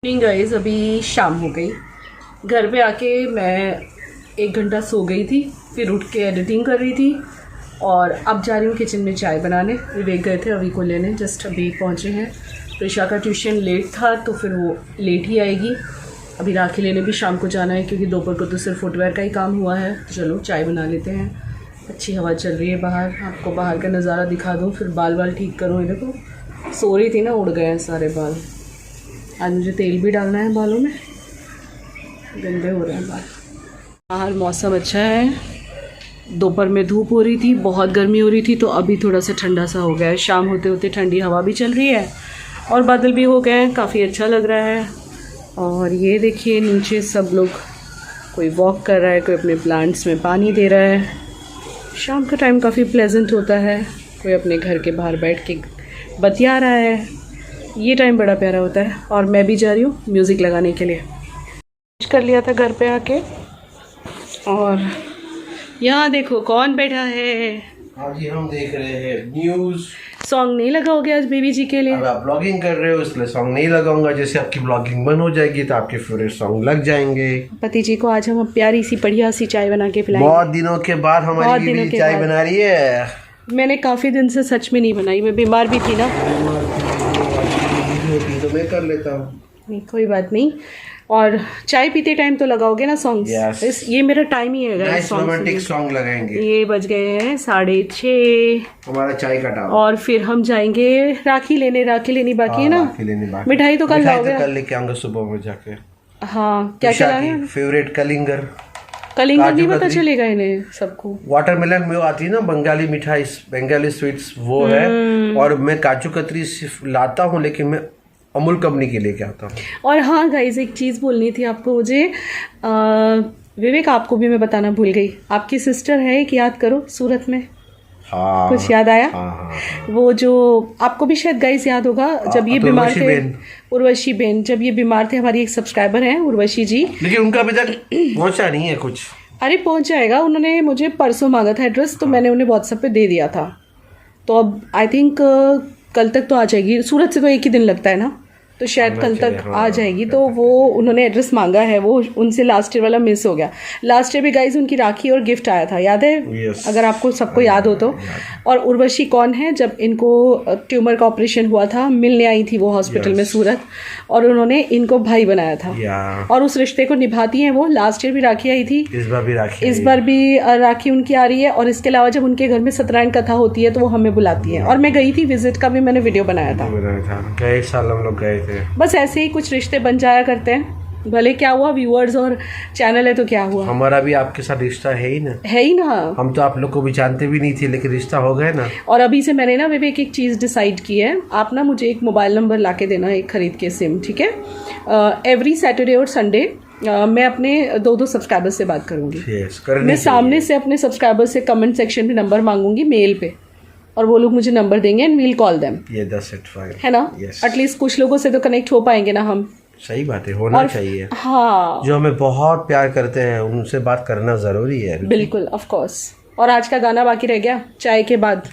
Morning guys, अभी शाम हो गई। घर पे आके मैं 1 घंटा सो गई थी, फिर उठ के एडिटिंग कर रही थी और अब जा रही हूँ किचन में चाय बनाने। विवेक गए थे अभी को लेने, जस्ट अभी पहुँचे हैं। प्रिशा का ट्यूशन लेट था तो फिर वो लेट ही आएगी। अभी राखी लेने भी शाम को जाना है क्योंकि दोपहर को तो सिर्फ फुटवेयर का ही काम हुआ है। तो चलो चाय बना लेते हैं। अच्छी हवा चल रही है बाहर, आपको बाहर का नज़ारा दिखा दूँ, फिर बाल ठीक करूँ। ये देखो, सो रही थी ना, उड़ गए हैं सारे बाल। आज मुझे तेल भी डालना है बालों में, गंदे हो रहे हैं बाल। बाहर मौसम अच्छा है। दोपहर में धूप हो रही थी, बहुत गर्मी हो रही थी, तो अभी थोड़ा सा ठंडा सा हो गया है। शाम होते होते ठंडी हवा भी चल रही है और बादल भी हो गए हैं, काफ़ी अच्छा लग रहा है। और ये देखिए नीचे सब लोग, कोई वॉक कर रहा है, कोई अपने प्लांट्स में पानी दे रहा है। शाम का टाइम काफ़ी प्लेजेंट होता है, कोई अपने घर के बाहर बैठ के बतिया रहा है। ये टाइम बड़ा प्यारा होता है। और मैं भी जा रही हूँ म्यूज़िक लगाने के लिए। कर लिया था घर पे आके। और यहाँ देखो कौन बैठा है। हाँ जी, हम देख रहे हैं न्यूज़। सॉन्ग नहीं लगाओगे आज बेबी जी के लिए? अब आप ब्लॉगिंग कर रहे हो इसलिए सॉन्ग नहीं लगाऊंगा। जैसे आपकी ब्लॉगिंग बंद हो जाएगी तो आपके फेवरेट सॉन्ग लग जाएंगे। पति जी को आज हम प्यारी सी बढ़िया सी चाय बना के पिलाएंगे। बहुत दिनों के बाद हमारी बीवी चाय बना रही है। मैंने काफ़ी दिन से सच में नहीं बनाई, मैं बीमार भी थी ना। तो मैं कर लेता हूँ। नहीं, कोई बात नहीं। और चाय पीते टाइम तो लगाओगे ना सॉन्ग्स? yes. ये मेरा टाइम ही है। रोमांटिक सॉन्ग लगाएंगे। ये बज गए हैं 6:30, हमारा चाय का टाइम। और फिर हम जाएंगे राखी लेने। राखी लेनी बाकी है ना? राखी लेनी बाकी। मिठाई तो कल लाओगे? कल लेके आऊंगा सुबह में जाके। हाँ, क्या क्या लाना है? फेवरेट कलिंगर। कलिंगर नहीं पता चलेगा इन्हें सबको। वाटरमेलन में आती है ना बंगाली मिठाई, बंगाली स्वीट्स, वो है। और मैं काजू कतरी सिर्फ लाता हूँ, लेकिन मैं अमूल कंपनी के लेके आता हूँ। और हाँ गाइस, एक चीज़ बोलनी थी आपको मुझे। विवेक, आपको भी मैं बताना भूल गई, आपकी सिस्टर है एक, याद करो, सूरत में। हाँ, कुछ याद आया? हाँ। वो जो आपको भी शायद गाइस याद होगा, जब ये बीमार थे, उर्वशी बेन, जब ये बीमार थे, हमारी एक सब्सक्राइबर हैं उर्वशी जी। लेकिन उनका अभी तक पहुंचा नहीं है कुछ। अरे पहुंच जाएगा, उन्होंने मुझे परसों मांगा था एड्रेस, तो मैंने उन्हें व्हाट्सएप पे दे दिया था। तो अब आई थिंक कल तक तो आ जाएगी। सूरत से तो एक ही दिन लगता है ना, तो शायद कल तक आ जाएगी। तो वो उन्होंने एड्रेस मांगा है, वो उनसे लास्ट ईयर वाला मिस हो गया। लास्ट ईयर भी गाइज उनकी राखी और गिफ्ट आया था, याद है? yes. अगर आपको सबको याद हो तो। और उर्वशी कौन है, जब इनको ट्यूमर का ऑपरेशन हुआ था, मिलने आई थी वो हॉस्पिटल में सूरत, और उन्होंने इनको भाई बनाया था। और उस रिश्ते को निभाती हैं वो। लास्ट ईयर भी राखी आई थी, इस बार भी राखी उनकी आ रही है। और इसके अलावा जब उनके घर में सत्यनारायण कथा होती है तो वो हमें बुलाती हैं। और मैं गई थी, विजिट का भी मैंने वीडियो बनाया था। गए साल हम लोग गए थे। बस ऐसे ही कुछ रिश्ते बन जाया करते हैं। भले क्या हुआ, व्यूअर्स और चैनल है तो क्या हुआ। हमारा भी आपके साथ रिश्ता है ही ना। हम तो आप लोग को भी जानते भी नहीं थे, लेकिन रिश्ता हो गया ना। और अभी से मैंने ना विवेक एक चीज़ डिसाइड की है, आप ना मुझे एक मोबाइल नंबर ला के देना, एक खरीद के सिम, ठीक है? एवरी सैटरडे और संडे मैं अपने 2 सब्सक्राइबर से बात करूंगी। मैं सामने से अपने सब्सक्राइबर से कमेंट सेक्शन में नंबर मांगूंगी मेल पे, और वो लोग मुझे नंबर देंगे एंड वील कॉल देम। ये 10 at 5 है ना? एटलीस्ट कुछ लोगों से तो कनेक्ट हो पाएंगे ना हम। सही बात है, होना चाहिए। हाँ, जो हमें बहुत प्यार करते हैं उनसे बात करना जरूरी है। बिल्कुल, ऑफ कोर्स। और आज का गाना बाकी रह गया, चाय के बाद।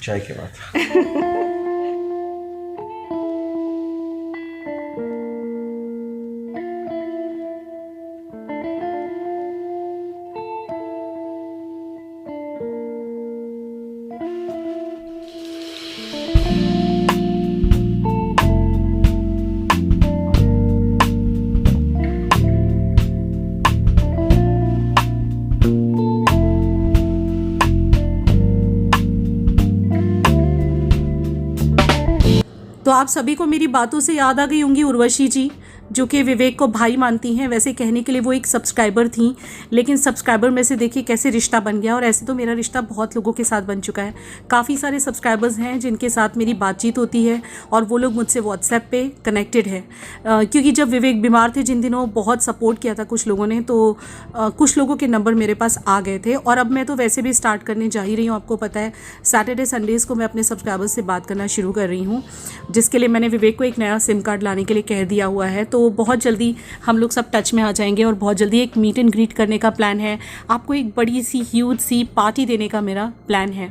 तो आप सभी को मेरी बातों से याद आ गई होंगी उर्वशी जी, जो कि विवेक को भाई मानती हैं। वैसे कहने के लिए वो एक सब्सक्राइबर थी, लेकिन सब्सक्राइबर में से देखिए कैसे रिश्ता बन गया। और ऐसे तो मेरा रिश्ता बहुत लोगों के साथ बन चुका है। काफ़ी सारे सब्सक्राइबर्स हैं जिनके साथ मेरी बातचीत होती है, और वो लोग मुझसे व्हाट्सएप पे कनेक्टेड है। क्योंकि जब विवेक बीमार थे, जिन दिनों बहुत सपोर्ट किया था कुछ लोगों ने, तो कुछ लोगों के नंबर मेरे पास आ गए थे। और अब मैं तो वैसे भी स्टार्ट करने जा ही रही हूँ, आपको पता है सैटरडे संडेज़ को मैं अपने सब्सक्राइबर्स से बात करना शुरू कर रही हूँ, जिसके लिए मैंने विवेक को एक नया सिम कार्ड लाने के लिए कह दिया हुआ है। तो बहुत जल्दी हम लोग सब टच में आ जाएंगे, और बहुत जल्दी एक मीट एंड ग्रीट करने का प्लान है। आपको एक बड़ी सी ह्यूज सी पार्टी देने का मेरा प्लान है।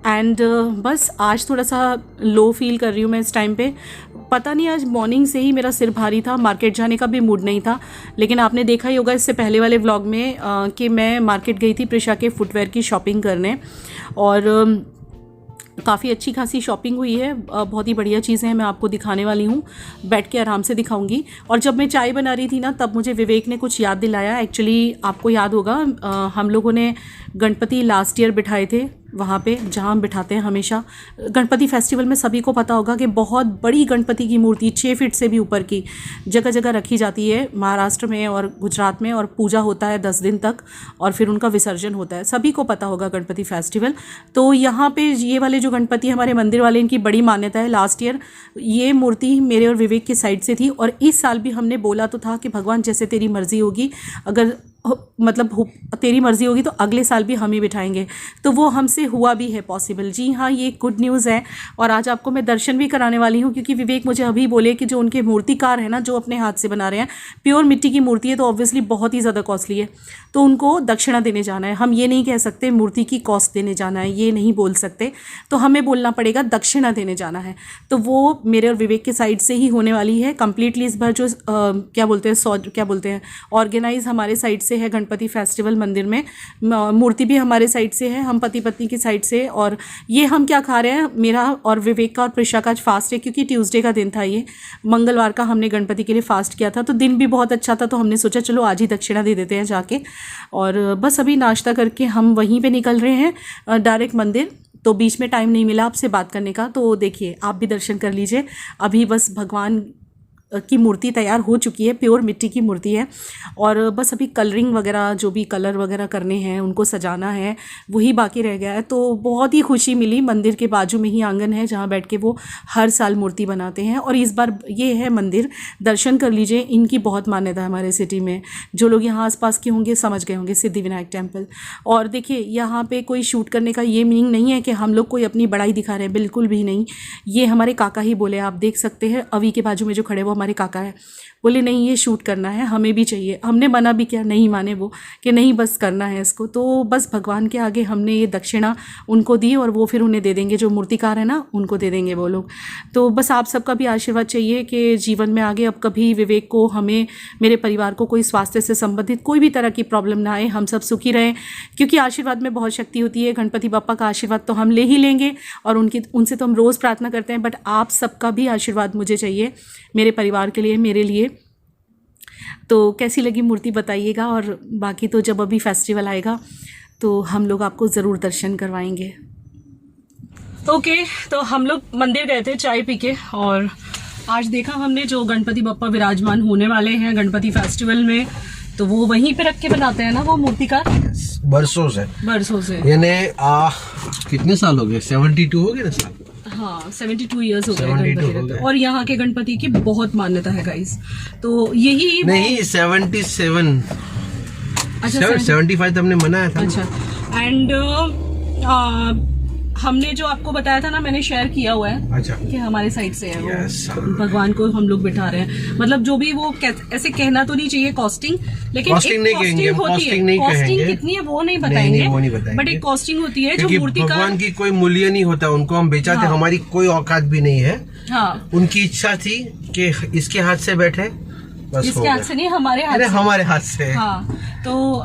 एंड बस आज थोड़ा सा लो फील कर रही हूँ मैं इस टाइम पे। पता नहीं, आज मॉर्निंग से ही मेरा सिर भारी था, मार्केट जाने का भी मूड नहीं था। लेकिन आपने देखा ही होगा इससे पहले वाले व्लॉग में कि मैं मार्केट गई थी प्रिशा के फुटवेयर की शॉपिंग करने, और काफ़ी अच्छी खासी शॉपिंग हुई है। बहुत ही बढ़िया चीज़ें हैं, मैं आपको दिखाने वाली हूँ, बैठ के आराम से दिखाऊंगी। और जब मैं चाय बना रही थी ना, तब मुझे विवेक ने कुछ याद दिलाया। एक्चुअली आपको याद होगा हम लोगों ने गणपति लास्ट ईयर बिठाए थे वहाँ पे जहाँ हम बिठाते हैं हमेशा। गणपति फेस्टिवल में सभी को पता होगा कि बहुत बड़ी गणपति की मूर्ति 6 फीट से भी ऊपर की जगह जगह रखी जाती है महाराष्ट्र में और गुजरात में, और पूजा होता है 10 दिन तक और फिर उनका विसर्जन होता है। सभी को पता होगा गणपति फेस्टिवल। तो यहाँ पे ये वाले जो गणपति हमारे मंदिर वाले, इनकी बड़ी मान्यता है। लास्ट ईयर ये मूर्ति मेरे और विवेक की साइड से थी, और इस साल भी हमने बोला तो था कि भगवान जैसे तेरी मर्जी होगी, अगर मतलब तेरी मर्जी होगी तो अगले साल भी हम ही बिठाएंगे। तो वो हमसे हुआ भी है पॉसिबल। जी हाँ, ये गुड न्यूज़ है। और आज आपको मैं दर्शन भी कराने वाली हूँ, क्योंकि विवेक मुझे अभी बोले कि जो उनके मूर्तिकार हैं ना, जो अपने हाथ से बना रहे हैं, प्योर मिट्टी की मूर्ति है, तो ऑब्वियसली बहुत ही ज़्यादा कॉस्टली है, तो उनको दक्षिणा देने जाना है। हम ये नहीं कह सकते मूर्ति की कॉस्ट देने जाना है, ये नहीं बोल सकते, तो हमें बोलना पड़ेगा दक्षिणा देने जाना है। तो वो मेरे और विवेक के साइड से ही होने वाली है कंप्लीटली। इस बार जो क्या बोलते हैं ऑर्गेनाइज हमारे साइड से है गणपति फेस्टिवल मंदिर में। मूर्ति भी हमारे साइड से है, हम पति पत्नी की साइड से। और ये हम क्या खा रहे हैं, मेरा और विवेक का और प्रिशा का आज फास्ट है, क्योंकि ट्यूसडे का दिन था, ये मंगलवार का हमने गणपति के लिए फास्ट किया था, तो दिन भी बहुत अच्छा था, तो हमने सोचा चलो आज ही दक्षिणा दे देते हैं जाके। और बस अभी नाश्ता करके हम वहीं पे निकल रहे हैं डायरेक्ट मंदिर। तो बीच में टाइम नहीं मिला आपसे बात करने का, तो देखिए आप भी दर्शन कर लीजिए। अभी बस भगवान की मूर्ति तैयार हो चुकी है, प्योर मिट्टी की मूर्ति है, और बस अभी कलरिंग वगैरह जो भी कलर वगैरह करने हैं, उनको सजाना है, वही बाकी रह गया है। तो बहुत ही खुशी मिली। मंदिर के बाजू में ही आंगन है जहाँ बैठ के वो हर साल मूर्ति बनाते हैं, और इस बार ये है मंदिर, दर्शन कर लीजिए। इनकी बहुत मान्यता है हमारे सिटी में। जो लोग यहाँ आसपास के होंगे समझ गए होंगे, सिद्धिविनायक टेम्पल। और देखिए यहाँ पे कोई शूट करने का ये मीनिंग नहीं है कि हम लोग कोई अपनी बड़ाई दिखा रहे हैं, बिल्कुल भी नहीं। ये हमारे काका ही बोले, आप देख सकते हैं अवी के बाजू में जो खड़े वो हमारे काका है। बोले नहीं ये शूट करना है, हमें भी चाहिए। हमने मना भी किया, नहीं माने वो कि नहीं बस करना है इसको। तो बस भगवान के आगे हमने ये दक्षिणा उनको दी, और वो फिर उन्हें दे देंगे, जो मूर्तिकार है ना उनको दे देंगे वो लोग। तो बस आप सबका भी आशीर्वाद चाहिए कि जीवन में आगे अब कभी विवेक को, हमें, मेरे परिवार को कोई स्वास्थ्य से संबंधित कोई भी तरह की प्रॉब्लम ना आए, हम सब सुखी रहें, क्योंकि आशीर्वाद में बहुत शक्ति होती है। गणपति बप्पा का आशीर्वाद तो हम ले ही लेंगे, और उनसे तो हम रोज़ प्रार्थना करते हैं, बट आप सबका भी आशीर्वाद मुझे चाहिए, मेरे परिवार के लिए, मेरे लिए। तो कैसी लगी मूर्ति बताइएगा, और बाकी तो जब अभी फेस्टिवल आएगा तो हम लोग आपको ज़रूर दर्शन करवाएंगे। ओके, तो हम लोग मंदिर गए थे चाय पी के, और आज देखा हमने जो गणपति बप्पा विराजमान होने वाले हैं गणपति फेस्टिवल में, तो वो वहीं पे रख के बनाते हैं ना वो मूर्तिकार, बरसों से यानी कितने साल हो गए, 72 हो गए ना साल। हाँ 72 ईयर्स हो गए। और यहाँ के गणपति की बहुत मान्यता है गाइस। तो यही नहीं 77, अच्छा 75 तो हमने मनाया था। अच्छा, एंड हमने जो आपको बताया था ना, मैंने शेयर किया हुआ है। अच्छा। कि हमारे साइड से है वो भगवान को हम लोग बिठा रहे हैं। मतलब जो भी वो ऐसे कहना तो नहीं चाहिए कॉस्टिंग, लेकिन कॉस्टिंग नहीं कहेंगे, कॉस्टिंग कितनी है वो नहीं बताएंगे, बट एक कॉस्टिंग होती है जो मूर्ति का, भगवान की कोई मूल्य नहीं होता, उनको हम बेचाते, हमारी कोई औकात भी नहीं है। हाँ, उनकी इच्छा थी कि इसके हाथ से बैठे, इसके हाथ से नहीं, हमारे हाथ से। हाँ, तो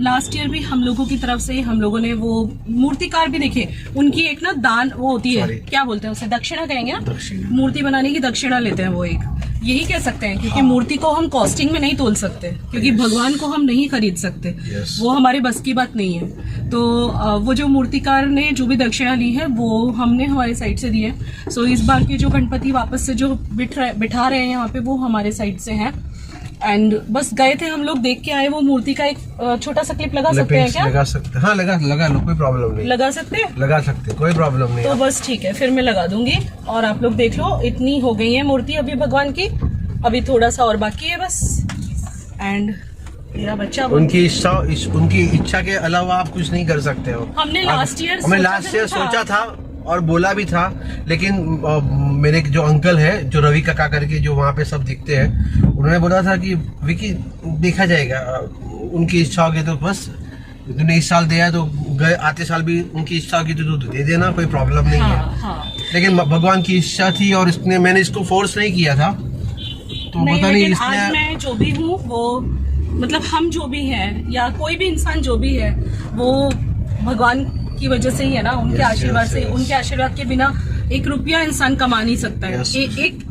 लास्ट ईयर भी हम लोगों की तरफ से हम लोगों ने वो मूर्तिकार भी देखे, उनकी एक ना दान वो होती है, क्या बोलते हैं उसे, दक्षिणा कहेंगे ना, मूर्ति बनाने की दक्षिणा लेते हैं वो, एक यही कह सकते हैं, क्योंकि मूर्ति को हम कॉस्टिंग में नहीं तोल सकते, क्योंकि भगवान को हम नहीं खरीद सकते, वो हमारे बस की बात नहीं है। तो वो जो मूर्तिकार ने जो भी दक्षिणा ली है वो हमने हमारे साइड से दी है। सो इस बार के जो गणपति वापस से जो बिठा रहे हैं यहाँ पे, वो हमारे साइड से हैं। एंड बस गए थे हम लोग, देख के आए। वो मूर्ति का एक छोटा सा क्लिप लगा सकते हैं क्या? लगा सकते, हाँ लगा लो, कोई प्रॉब्लम नहीं। लगा सकते हैं? लगा सकते, कोई प्रॉब्लम नहीं। तो बस ठीक है, फिर मैं लगा दूंगी, और आप लोग देख लो। इतनी हो गई है मूर्ति अभी भगवान की, अभी थोड़ा सा और बाकी है बस। एंड मेरा बच्चा, उनकी इच्छा के अलावा आप कुछ नहीं कर सकते हो। हमने लास्ट ईयर सोचा था और बोला भी था, लेकिन मेरे जो अंकल है, जो रवि काका करके जो वहाँ पे सब दिखते हैं, उन्होंने बोला था कि विकी देखा जाएगा, उनकी इच्छा होगी तो बस तूने इस साल दिया तो गए आते साल भी उनकी इच्छा की तो दे देना, कोई प्रॉब्लम नहीं है। हाँ। लेकिन भगवान की इच्छा थी और इसने, मैंने इसको फोर्स नहीं किया था, तो नहीं, पता नहीं लेकिन इसने। आज मैं जो भी हूँ वो मतलब हम जो भी हैं या कोई भी इंसान जो भी है वो भगवान की वजह से ही है ना, उनके आशीर्वाद से। उनके आशीर्वाद के बिना 1 रुपया इंसान कमा नहीं सकता है। एक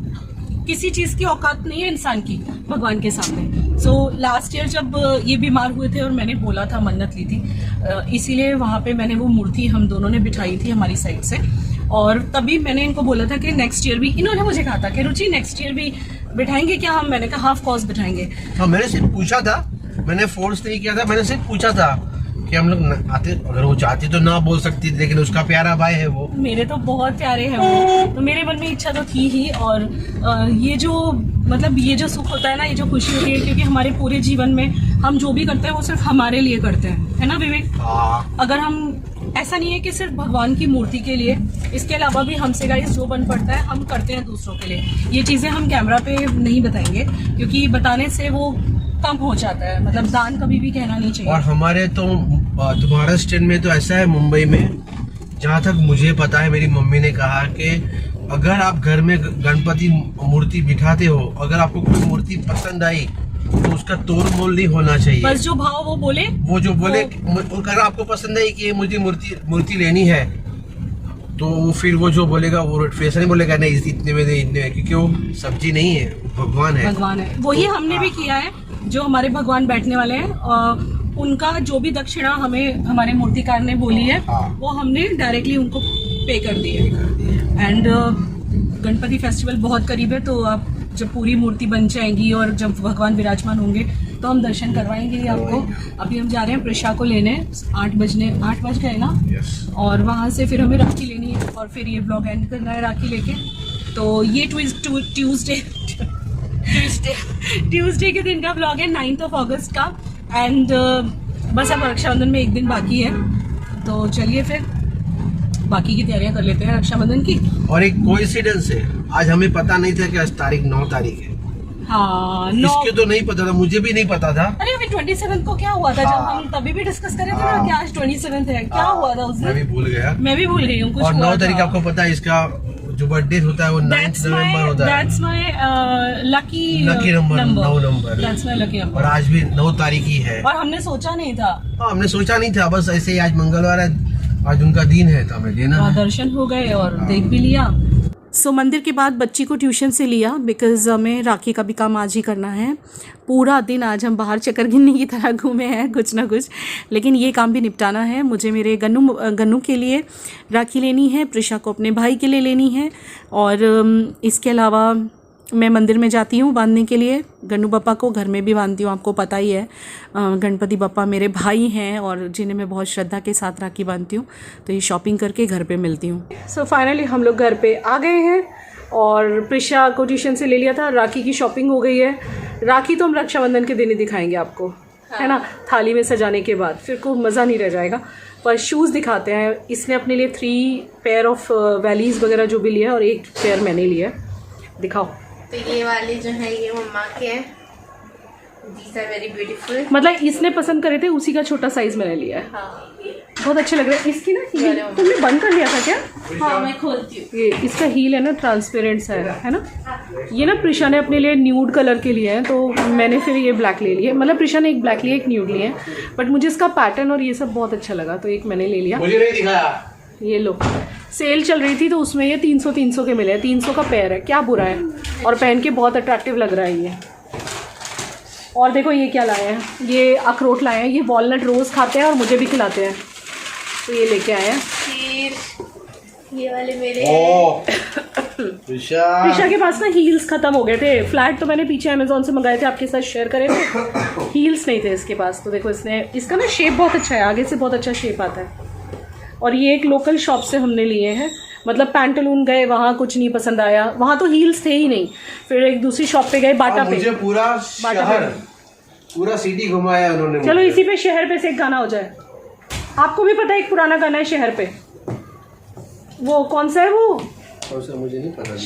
किसी चीज की औकात नहीं है इंसान की भगवान के सामने। सो लास्ट ईयर जब ये बीमार हुए थे और मैंने बोला था, मन्नत ली थी, इसीलिए वहाँ पे मैंने वो मूर्ति हम दोनों ने बिठाई थी हमारी साइड से। और तभी मैंने इनको बोला था कि नेक्स्ट ईयर भी, इन्होंने मुझे कहा था कि रुचि नेक्स्ट ईयर भी बिठाएंगे क्या हम? मैंने कहा ऑफ कोर्स बिठाएंगे। हाँ, मैंने सिर्फ पूछा था, मैंने फोर्स नहीं किया था, मैंने सिर्फ पूछा था कि हम लोग आते, अगर वो चाहती तो ना बोल सकती, लेकिन उसका प्यारा भाई है वो। मेरे तो बहुत प्यारे हैं वो, तो मेरे मन में इच्छा तो थी ही। और ये जो मतलब ये जो सुख होता है ना, ये जो खुशी होती है, क्योंकि हमारे पूरे जीवन में हम जो भी करते हैं वो सिर्फ हमारे लिए करते हैं, है ना विवेक? अगर हम, ऐसा नहीं है कि सिर्फ भगवान की मूर्ति के लिए, इसके अलावा भी हमसे गाइस जो बन पड़ता है हम करते हैं दूसरों के लिए। ये चीज़ें हम कैमरा पे नहीं बताएंगे क्योंकि बताने से वो कम हो जाता है, मतलब दान कभी भी कहना नहीं चाहिए। और हमारे तो तुम्हारा स्टेट में तो ऐसा है, मुंबई में जहाँ तक मुझे पता है, मेरी मम्मी ने कहा कि अगर आप घर में गणपति मूर्ति बिठाते हो, अगर आपको कोई मूर्ति पसंद आई तो उसका तोड़ मोल नहीं होना चाहिए। बस जो भाव वो बोले, अगर आपको पसंद आई कि मुझे मूर्ति लेनी है, तो फिर वो जो बोलेगा वो वैसा नहीं बोलेगा नहीं इतने में दे, इतने में, क्योंकि वो सब्जी नहीं है, भगवान है। वही हमने भी किया है। जो हमारे भगवान बैठने वाले हैं उनका जो भी दक्षिणा हमें हमारे मूर्तिकार ने बोली है वो हमने डायरेक्टली उनको पे कर दी है। एंड गणपति फेस्टिवल बहुत करीब है, तो अब जब पूरी मूर्ति बन जाएंगी और जब भगवान विराजमान होंगे तो हम दर्शन करवाएंगे ही आपको। अभी हम जा रहे हैं प्रिशा को लेने, 8 बज गए ना, और वहाँ से फिर हमें राखी लेनी है और फिर ये ब्लॉग एंड करना है राखी लेके। तो ये ट्यूसडे के दिन का ब्लॉग है, 9 अगस्त का। एंड बस अब रक्षाबंधन में 1 दिन बाकी है, तो चलिए फिर बाकी की तैयारियां कर लेते हैं रक्षाबंधन की। और एक कोइंसिडेंस है, आज हमें पता नहीं था कि आज तारीख 9 तारीख है। हाँ, इसके तो नहीं पता था, मुझे भी नहीं पता था। अरे अभी 27 को क्या हुआ था? जब हम तभी भी डिस्कस कर रहे थे ना कि आज 27 है, क्या हुआ था उस दिन? मैं भी भूल गया। मैं भी भूल गई हूँ। और 9 तारीख आपको पता है, इसका जो बर्थडे होता है वो 9 नवंबर होता है। That's my lucky number, 9 number. That's my lucky number। और आज भी 9 तारीख ही है। और हमने सोचा नहीं था। हाँ, हमने सोचा नहीं था, बस ऐसे ही आज मंगलवार है, आज उनका दिन है तो हमें देना है। दर्शन हो गए और देख भी लिया। मंदिर के बाद बच्ची को ट्यूशन से लिया, बिकॉज हमें राखी का भी काम आज ही करना है। पूरा दिन आज हम बाहर चक्कर गिनने की तरह घूमे हैं कुछ ना कुछ, लेकिन ये काम भी निपटाना है। मुझे मेरे गन्नू के लिए राखी लेनी है, प्रिशा को अपने भाई के लिए लेनी है, और इसके अलावा मैं मंदिर में जाती हूँ बांधने के लिए। गन्नू बप्पा को घर में भी बांधती हूँ, आपको पता ही है। गणपति बप्पा मेरे भाई हैं और जिन्हें मैं बहुत श्रद्धा के साथ राखी बांधती हूँ, तो ये शॉपिंग करके घर पे मिलती हूँ। सो फाइनली हम लोग घर पे आ गए हैं और प्रिशा को ट्यूशन से ले लिया था, राखी की शॉपिंग हो गई है। राखी तो हम रक्षाबंधन के दिन ही दिखाएंगे आपको, है ना, थाली में सजाने के बाद, फिर को मज़ा नहीं रह जाएगा। पर शूज़ दिखाते हैं। इसने अपने लिए 3 पेयर ऑफ वैलीज़ वगैरह जो भी लिया और 1 पेयर मैंने लिया। दिखाओ। तो ये वाले जो है ये मम्मा के हैं, these are very beautiful। मतलब इसने पसंद करे थे, उसी का छोटा साइज मैंने लिया है। हाँ, बहुत अच्छे लग रहे हैं। इसकी ना हील तुमने बंद कर लिया था क्या? हाँ मैं खोलती हूँ। ये इसका हील है ना, ट्रांसपेरेंट सा है ना। ये ना प्रिशा ने अपने लिए न्यूड कलर के लिए हैं, तो मैंने फिर ये ब्लैक ले लिया। मतलब प्रिशा ने एक ब्लैक लिया, एक न्यूड लिए हैं, बट मुझे इसका पैटर्न और ये सब बहुत अच्छा लगा, तो एक मैंने ले लिया। मुझे नहीं दिखाया। ये लो, सेल चल रही थी तो उसमें ये 300 के मिले हैं। 300 का पेयर है, क्या बुरा है, और पहन के बहुत अट्रैक्टिव लग रहा है ये। और देखो ये क्या लाए हैं, ये अखरोट लाए हैं। ये वॉलनट रोज़ खाते हैं और मुझे भी खिलाते हैं, तो ये लेके आए हैं। फिर ये वाले मेरे प्रिशा के पास ना हील्स खत्म हो गए थे। फ्लैट तो मैंने पीछे अमेजोन से मंगाए थे, आपके साथ शेयर करे थे। हील्स नहीं थे इसके पास, तो देखो इसका ना शेप बहुत अच्छा है, आगे से बहुत अच्छा शेप आता है। और ये एक लोकल शॉप से हमने लिए हैं, मतलब पैंटलून गए, वहाँ कुछ नहीं पसंद आया, वहाँ तो हील्स थे ही नहीं। फिर एक दूसरी शॉप पे गए, बाटा पे। मुझे पूरा शहर, पूरा सिटी घुमाया उन्होंने। चलो इसी पे शहर पे से एक गाना हो जाए। आपको भी पता है एक पुराना गाना है शहर पे, वो कौन सा है वो? कौन सा मुझे नहीं पता।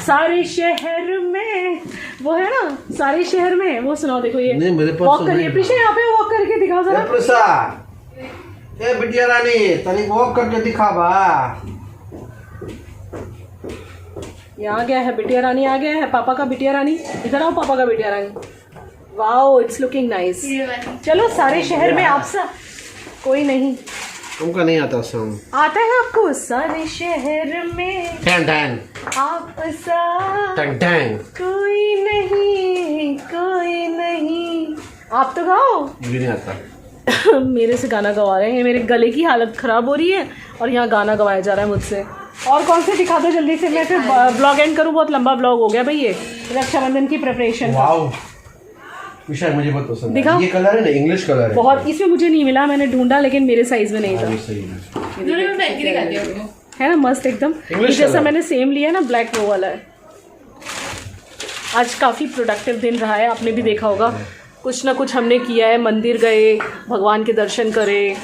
सारे शहर में वो है ना सारे शहर में, वो सुनाओ। देखो ये नहीं, मेरे पास वॉक तो करिए नहीं पीछे, यहाँ पे वॉक करके दिखाओ जरा। ए बिटिया रानी तनी वॉक करके दिखा बा। यहाँ गया है बिटिया रानी, आ गया है पापा का बिटिया रानी। इधर आओ पापा का बिटिया रानी। Wow it's looking nice. चलो सारे शहर में आप सा कोई नहीं, तुमको नहीं आता सॉन्ग? आता है आपको? सारे शहर में टैंग टैंग आप सा टैंग टैंग कोई नहीं, कोई नहीं। आप तो गाओ। मुझे नहीं आता। मेरे से गाना गवा रहे हैं, मेरे गले की हालत ख़राब हो रही है और यहाँ गाना गवाया जा रहा है मुझसे। और कौन से दिखा दो जल्दी से, मैं फिर ब्लॉग एंड करूँ, बहुत लंबा ब्लॉग हो गया भाई ये रक्षाबंधन की प्रिपरेशन। वाओ विशाल मुझे बहुत पसंद है। दिखाओ। ये कलर है ना, इंग्लिश कलर है बहुत, इसमें मुझे नहीं मिला, मैंने ढूंढा लेकिन मेरे साइज में नहीं था। हाँ, ये सही है। है ना मस्त एकदम, English जैसा color। मैंने सेम लिया ना ब्लैक वो वाला है। आज काफ़ी प्रोडक्टिव दिन रहा है, आपने भी देखा होगा कुछ ना कुछ हमने किया है। मंदिर गए, भगवान के दर्शन करे,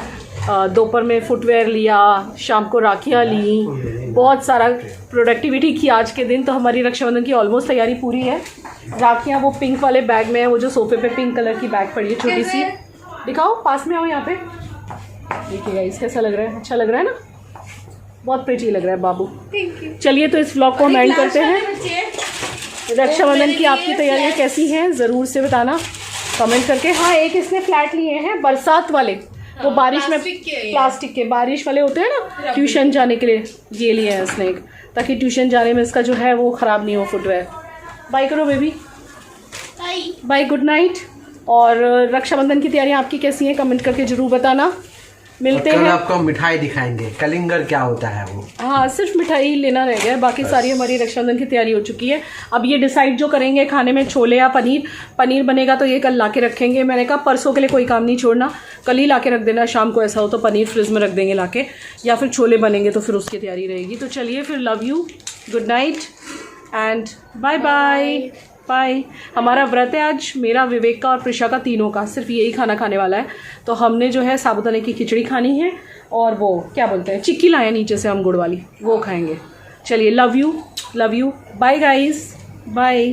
दोपहर में फुटवेयर लिया, शाम को राखियाँ ली, बहुत सारा प्रोडक्टिविटी की आज के दिन। तो हमारी रक्षाबंधन की ऑलमोस्ट तैयारी पूरी है। राखियाँ वो पिंक वाले बैग में है, वो जो सोफे पे पिंक कलर की बैग पड़ी है छोटी सी। दिखाओ पास में आओ यहाँ पे, देखिएगा इस कैसा लग रहा है, अच्छा लग रहा है ना, बहुत प्रिटी लग रहा है बाबू। चलिए तो इस व्लॉग को हम एंड करते हैं। रक्षाबंधन की आपकी तैयारियाँ कैसी हैं ज़रूर से बताना कमेंट करके। हाँ एक इसने फ्लैट लिए हैं बरसात वाले, वो बारिश में प्लास्टिक के बारिश वाले होते हैं ना, ट्यूशन जाने के लिए ये लिए हैं इसने एक, ताकि ट्यूशन जाने में इसका जो है वो ख़राब नहीं हो फुटवेयर। बाय करो बेबी, बाय, गुड नाइट। और रक्षाबंधन की तैयारियाँ आपकी कैसी हैं कमेंट करके ज़रूर बताना। मिलते कल हैं, आपको मिठाई दिखाएंगे, कलिंगर क्या होता है वो। हाँ सिर्फ मिठाई लेना रह गया, बाकी सारी हमारी रक्षाबंधन की तैयारी हो चुकी है। अब ये डिसाइड जो करेंगे खाने में, छोले या पनीर। पनीर बनेगा तो ये कल ला के रखेंगे, मैंने कहा परसों के लिए कोई काम नहीं छोड़ना, कल ही ला के रख देना। शाम को ऐसा हो तो पनीर फ्रिज में रख देंगे ला के, या फिर छोले बनेंगे तो फिर उसकी तैयारी रहेगी। तो चलिए फिर, love you, good night and bye bye bye. हमारा व्रत है आज, मेरा, विवेक का और प्रिशा का, तीनों का सिर्फ यही खाना खाने वाला है। तो हमने जो है साबुदाने की खिचड़ी खानी है और वो क्या बोलते हैं चिक्की लाए नीचे से हम गुड़ वाली, वो खाएंगे। चलिए love you, bye guys, bye.